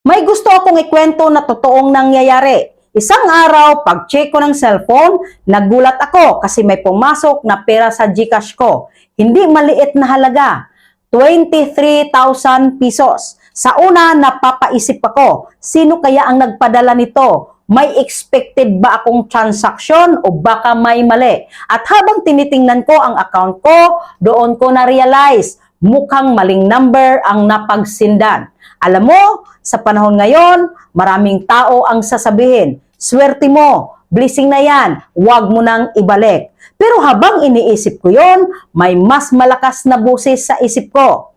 May gusto akong ikwento na totoong nangyayari. Isang araw, pag-check ko ng cellphone, nagulat ako kasi may pumasok na pera sa GCash ko. Hindi maliit na halaga, 23,000 pesos. Sa una, napapaisip ako, sino kaya ang nagpadala nito? May expected ba akong transaction o baka may mali? At habang tinitingnan ko ang account ko, doon ko na-realize, mukhang maling number ang napagsindan. Alam mo, sa panahon ngayon, maraming tao ang sasabihin, swerte mo, blessing na yan, huwag mo nang ibalik. Pero habang iniisip ko yon, may mas malakas na boses sa isip ko.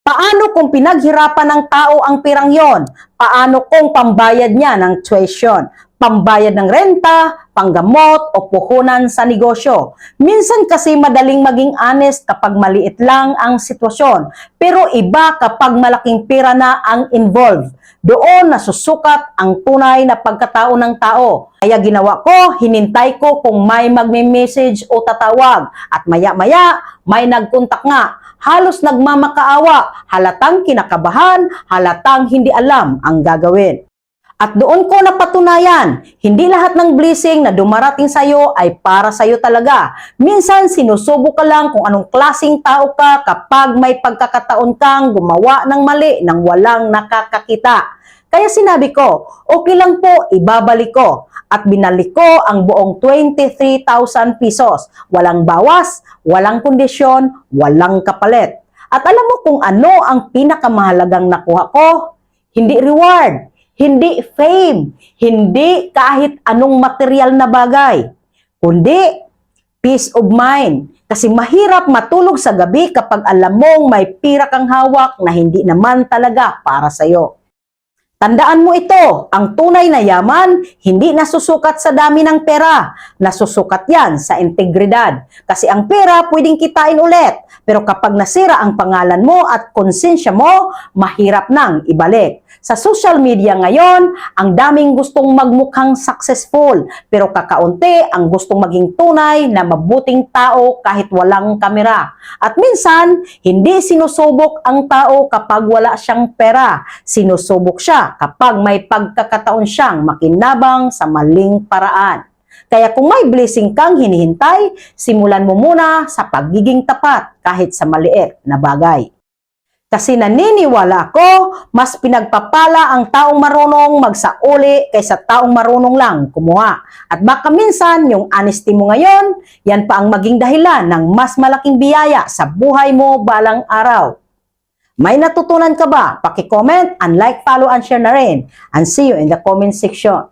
Paano kung pinaghirapan ng tao ang pirang yon? Paano kung pambayad niya ng tuition, pambayad ng renta, panggamot o puhunan sa negosyo? Minsan kasi madaling maging honest kapag maliit lang ang sitwasyon, pero iba kapag malaking pera na ang involved. Doon nasusukat ang tunay na pagkatao ng tao. Kaya ginawa ko, hinintay ko kung may magme-message o tatawag. At maya-maya, may nagkontak nga. Halos nagmamakaawa, halatang kinakabahan, halatang hindi alam ang gagawin. At doon ko napatunayan, hindi lahat ng blessing na dumarating sa iyo ay para sa iyo talaga. Minsan sinusubo ka lang kung anong klaseng tao ka kapag may pagkakataon kang gumawa ng mali nang walang nakakakita. Kaya sinabi ko, okay lang po, ibabalik ko. At binalik ko ang buong 23,000 pesos. Walang bawas, walang kondisyon, walang kapalit. At alam mo kung ano ang pinakamahalagang nakuha ko? Hindi reward, hindi fame, hindi kahit anong material na bagay, kundi peace of mind. Kasi mahirap matulog sa gabi kapag alam mong may pira kang hawak na hindi naman talaga para sa'yo. Tandaan mo ito, ang tunay na yaman, hindi nasusukat sa dami ng pera. Nasusukat yan sa integridad. Kasi ang pera pwedeng kitain ulit. Pero kapag nasira ang pangalan mo at konsensya mo, mahirap nang ibalik. Sa social media ngayon, ang daming gustong magmukhang successful. Pero kakaunti ang gustong maging tunay na mabuting tao kahit walang kamera. At minsan, hindi sinusubok ang tao kapag wala siyang pera. Sinusubok siya kapag may pagkakataon siyang makinabang sa maling paraan. Kaya kung may blessing kang hinihintay, simulan mo muna sa pagiging tapat kahit sa maliit na bagay. Kasi naniniwala ako, mas pinagpapala ang taong marunong magsauli kaysa taong marunong lang kumuha. At baka minsan, yung honesty mo ngayon, yan pa ang maging dahilan ng mas malaking biyaya sa buhay mo balang araw. May natutunan ka ba? Paki-comment and like, follow, and share na rin. And see you in the comment section.